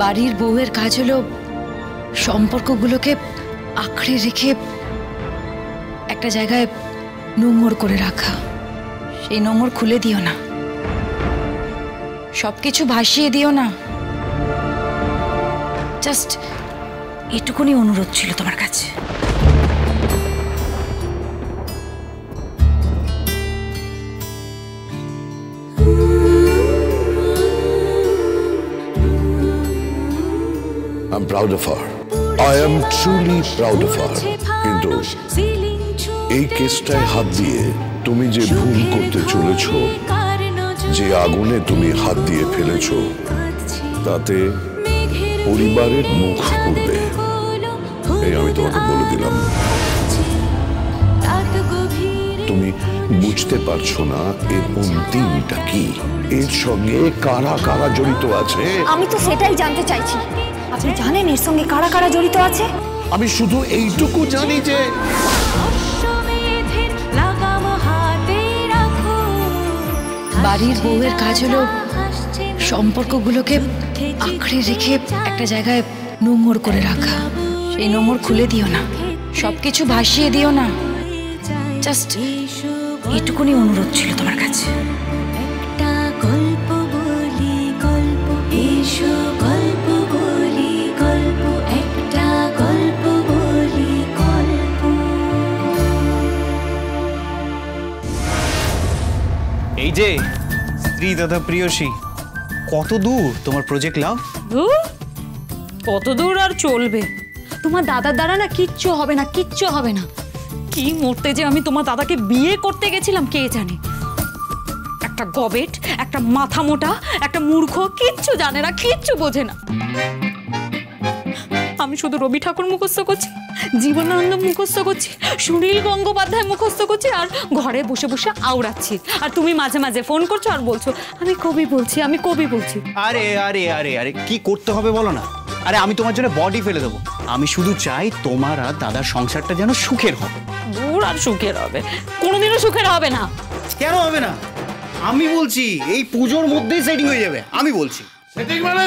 বাড়ির বউয়ের কাজ হলো সম্পর্কগুলোকে আঁকড়ে রেখে একটা জায়গায় নোংর করে রাখা। সেই নোংর খুলে দিও না, সবকিছু ভাসিয়ে দিও না। জাস্ট এটুকুনি অনুরোধ ছিল তোমার কাছে। I'm proud of her. I am truly proud of her. কিন্তু এই কেসটায় হাত দিয়ে তুমি যে ভুল করতে চলেছো, যে আগুনে তুমি হাত দিয়ে ফেলেছো, তাতে পরিবারের মুখ পুড়বে। এই আমি তোমাকে বলে দিলাম। তুমি বুঝতে পারছো না এর অন্তিমটা কি, এর সঙ্গে কারা কারা জড়িত আছে। আমি তো সেটাই জানতে চাইছি। আপনি জানেন এর সঙ্গে কারা কারা জড়িত আছে? আমি শুধু এইটুকু জানি যে বাড়ির বউয়ের কাজ হলো সম্পর্কগুলোকে আঁকড়ে রেখে একটা জায়গায় নোংর করে রাখা। সেই নোংর খুলে দিও না, সবকিছু ভাসিয়ে দিও না। জাস্ট এটুকুনি অনুরোধ ছিল তোমার কাছে। এই যে স্ত্রী তথা প্রিয়সী, কত দূর তোমার প্রজেক্ট লাভ? কত দূর আর চলবে? তোমার দাদার দ্বারা না কিচ্ছু হবে না, কিচ্ছু হবে না। কি মরতে যে আমি তোমার দাদাকে বিয়ে করতে গেছিলাম কে জানে। একটা গবেট, একটা মাথা মোটা, একটা মূর্খ, কিচ্ছু জানে না, কিচ্ছু বোঝে না। আমি শুধু রবি ঠাকুর মুখস্থ করছি, জীবনানন্দ মুখস্থ করছি, সুনীল গঙ্গোপাধ্যায় মুখস্থ করছি, আর ঘরে বসে বসে আওড়াচ্ছি। আর তুমি মাঝে মাঝে ফোন করছো আর বলছো আমি কবি বলছি, আমি কবি বলছি। আরে আরে আরে আরে কি করতে হবে বলো না। আরে আমি তোমার জন্য বডি ফেলে দেবো। আমি শুধু চাই তোমার আর দাদার সংসারটা যেন সুখের হবে। দূর আর সুখের হবে? কোনোদিনও সুখের হবে না। কেন হবে না? আমি বলছি এই পুজোর মধ্যেই সেটিং হয়ে যাবে। আমি বলছি সেটিং মানে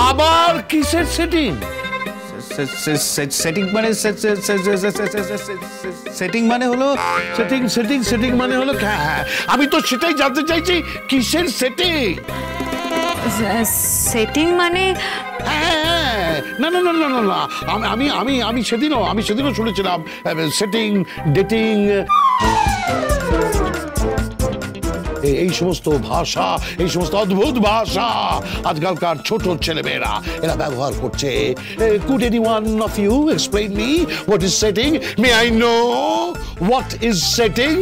আবার কিসের সেটিং? সেটিং মানে সেটিং মানে হলো সেটিং সেটিং সেটিং মানে হলো হ্যাঁ, আমি তো সেটাই জানতে চাইছি কিসের সেটিং। সেটিং মানে না না না না না না আমি সেদিনও শুনেছিলাম সেটিং, ডেটিং, এই সমস্ত ভাষা, এই সমস্ত অদ্ভুত ভাষা আজকালকার ছোট ছেলেমেয়েরা এরা ব্যবহার করছে। Could anyone of you explain me what is setting? May I know what is setting?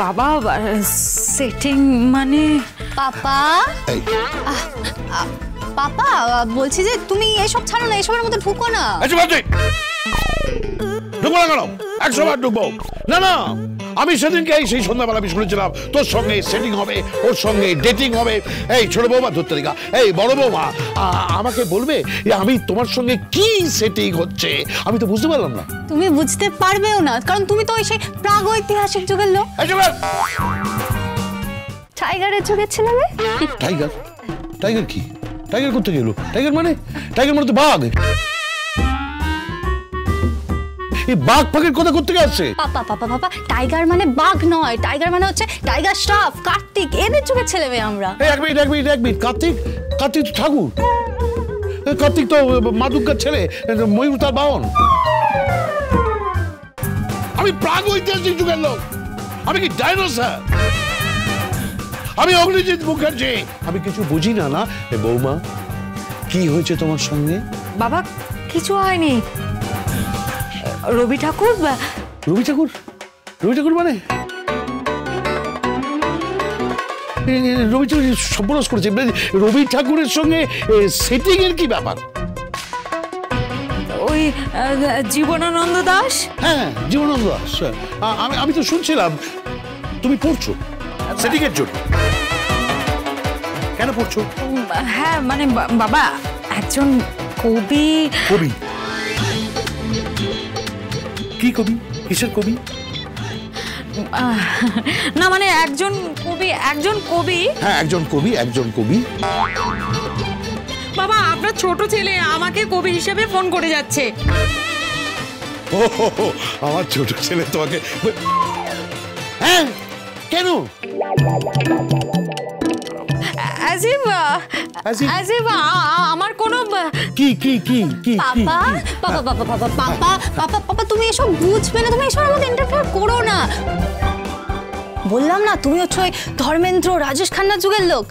বাবা সেটিং মানে পাপা, পাপা বলছি যে তুমি এসব ছাড়ো না, এসবের মধ্যে ঢুকো না। ঢুকবো না কেন? 100 বার ঢুকবো। না না, আমি সেদিনকে সেই সন্ধ্যাবেলা আমি শুনেছিলাম তোর সঙ্গে সেটিং হবে, ওর সঙ্গে ডেটিং হবে। এই ছোট বৌমা ধরতেরিকা, এই বড় বৌমা আমাকে বলবে আমি তোমার সঙ্গে কি সেটিং হচ্ছে? আমি তো বুঝতে পারলাম না। তুমি বুঝতে পারবেও না, কারণ তুমি তো সেই প্রাগৈতিহাসিক যুগের লোক। টাইগারের যুগের ছেলে। টাইগার? টাইগার কি? টাইগার করতে গেল? টাইগার মানে তো বাঘ। এই বাঘ ফাঁকের কথা করতে গেছে। পাপা পাপা পাপা, টাইগার মানে বাঘ নয়, টাইগার মানে হচ্ছে টাইগার শ্রফ, কার্তিক, এদের যুগের ছেলে মেয়ে আমরা। এক মিনিট, কার্তিক তো ঠাকুর। কার্তিক তো মা দুর্গার ছেলে, ময়ূর তার বাহন। আমি প্রাগৈতিহাসিক যুগের লোক। আমি কি ডাইনোসর? আমি অগ্নিজিৎ মুখার্জি। আমি কিছু বুঝি না। না বৌমা, কি হয়েছে তোমার সঙ্গে? বাবা কিছু হয়নি। রবি ঠাকুর মানে রবি ঠাকুর সর্বনাশ করেছে। রবি ঠাকুরের সঙ্গে সেটিং এর কি ব্যাপার? ওই জীবনানন্দ দাস। হ্যাঁ, জীবনানন্দ দাস। আমি তো শুনছিলাম তুমি পড়ছো সেটিং এর জন্য। কেন পড়ছো? হ্যাঁ মানে বাবা একজন কবি। কি কবি? কিসের কবি? না মানে একজন কবি। হ্যাঁ, একজন কবি। বাবা, আপনার ছোট ছেলে আমাকে কবি হিসেবে ফোন করে যাচ্ছে। ও আমার ছোট ছেলে তোমাকে? হ্যাঁ, কেন? আমার কোনো কি পাপা তুমি এসব বুঝবে না, তুমি এসব আমাদের ইন্টারফেয়ার করো না। বললাম না তুমি হচ্ছে ওই ধর্মেন্দ্র রাজেশ খান্নার যুগের লোক,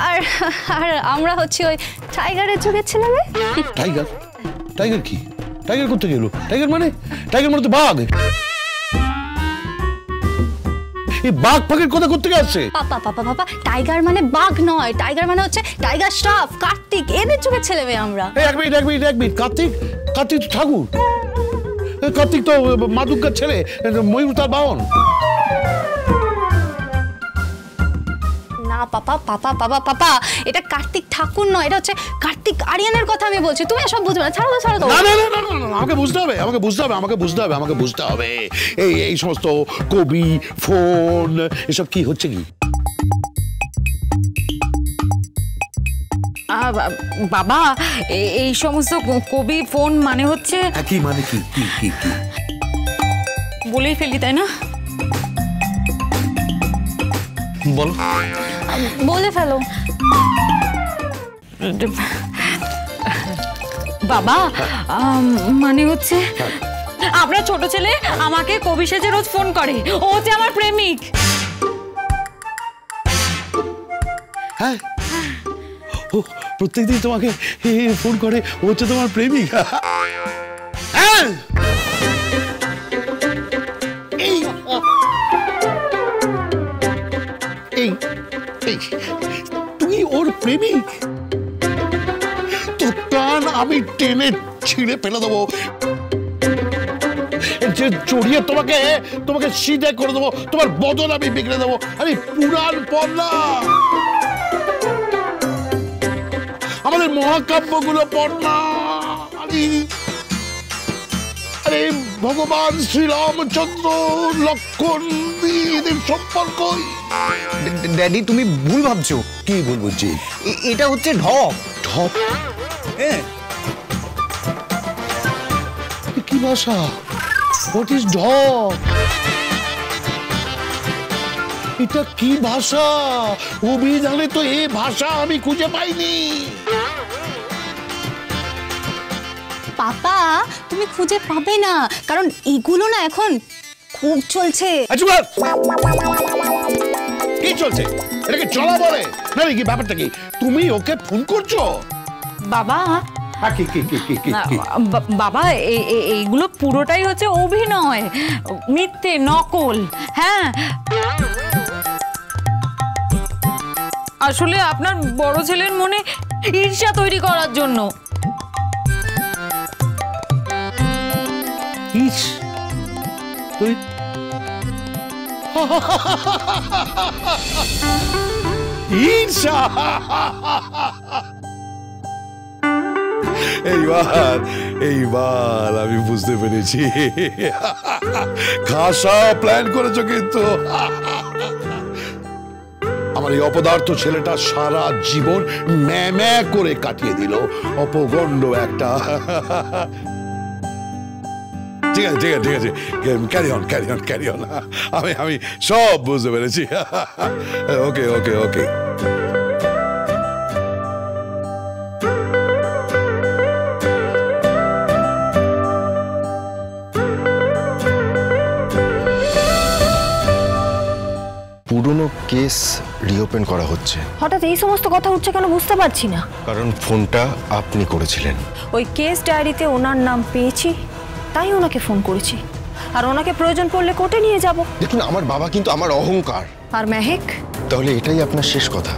আর আমরা হচ্ছে ওই টাইগারের যুগের ছেলে মেয়ে। টাইগার কি? টাইগার করতে গেল? টাইগার মানে তো বাঘ। এই বাঘ ফাঁকের কথা করতে গেছে? পাপা টাইগার মানে বাঘ নয়, টাইগার মানে হচ্ছে টাইগার শ্রফ, কার্তিক, এদের যুগের ছেলে মেয়ে আমরা। এক মিনিট, কার্তিক তো ঠাকুর। কার্তিক তো মা দুর্গার ছেলে, ময়ূর তার বাহন। না পাপা এটা কার্তিক ঠাকুর নয়, এটা হচ্ছে কার্তিক আরিয়ানের কথা আমি বলছি। তুমি এসব বুঝবে না, ছাড়ো তো। না, আমাকে বুঝতে হবে। এই সমস্ত কবি ফোন এসব কি হচ্ছে কি? বাবা, এই সমস্ত কবি ফোন মানে হচ্ছে কি মানে কি? বলেই ফেলি, তাই না? বলো, বলে ফেলো। বাবা, মানে হচ্ছে আপনার ছোট ছেলে আমাকে কবি সেজে রোজ ফোন করে। ও হচ্ছে আমার প্রেমিক। হ্যাঁ, ও প্রত্যেকদিন তোমাকে ফোন করে, ও হচ্ছে তোমার প্রেমিক? হ্যাঁ, তুই ওর প্রেমিক? তোর কান আমি টেনে ছিঁড়ে ফেলে দেবো, যে জড়িয়ে তোমাকে সিধে করে দেবো, তোমার বদন আমি বিগড়ে দেবো। আরে পুরাণ পড়না, আমাদের মহাকাব্যগুলো পড়না। আরে ভগবান শ্রীরামচন্দ্র লক্ষণ এদের সম্পর্ক। ড্যাডি, তুমি ভুল ভাবছো। কি ভুল বুঝছি? এটা হচ্ছে ঢপ। হ্যাঁ, কি ভাষা? হোয়াট ইজ ঢপ? এটা কি ভাষা? অভিধানে তো এই ভাষা আমি খুঁজে পাইনি। পাপা, তুমি খুঁজে পাবে না, কারণ এগুলো না এখন খুব চলছে। কি চলছে? এটাকে চলা বলে না? কি ব্যাপারটা কি? তুমি ওকে ফোন করছো? বাবা, বাবা, এইগুলো পুরোটাই হচ্ছে অভিনয়, মিথ্যে, নকল। হ্যাঁ, আসলে আপনার বড় ছেলের মনে ঈর্ষা তৈরি করার জন্য। ঈর্ষা? এইবার আমি বুঝতে পেরেছি, খাসা প্ল্যান করেছো কিন্তু। আমার এই অপদার্থ ছেলেটা সারা জীবন ম্যা করে কাটিয়ে দিল, অপগণ্ড একটা। ঠিক আছে, ক্যারি অন। আমি সব বুঝতে পেরেছি। ওকে। পুরনো কেস রিওপেন করা হচ্ছে। হঠাৎ এই সমস্ত কথা উঠছে কেন বুঝতে পারছি না। কারণ ফোনটা আপনি করেছিলেন। ওই কেস ডায়েরিতে ওনার নাম পেয়েছি, তাই ওনাকে ফোন করেছি। আর ওনাকে প্রয়োজন পড়লে কোর্টে নিয়ে যাব। দেখুন, আমার বাবা কিন্তু আমার অহংকার। আর মেহেক? তাহলে এটাই আপনার শেষ কথা?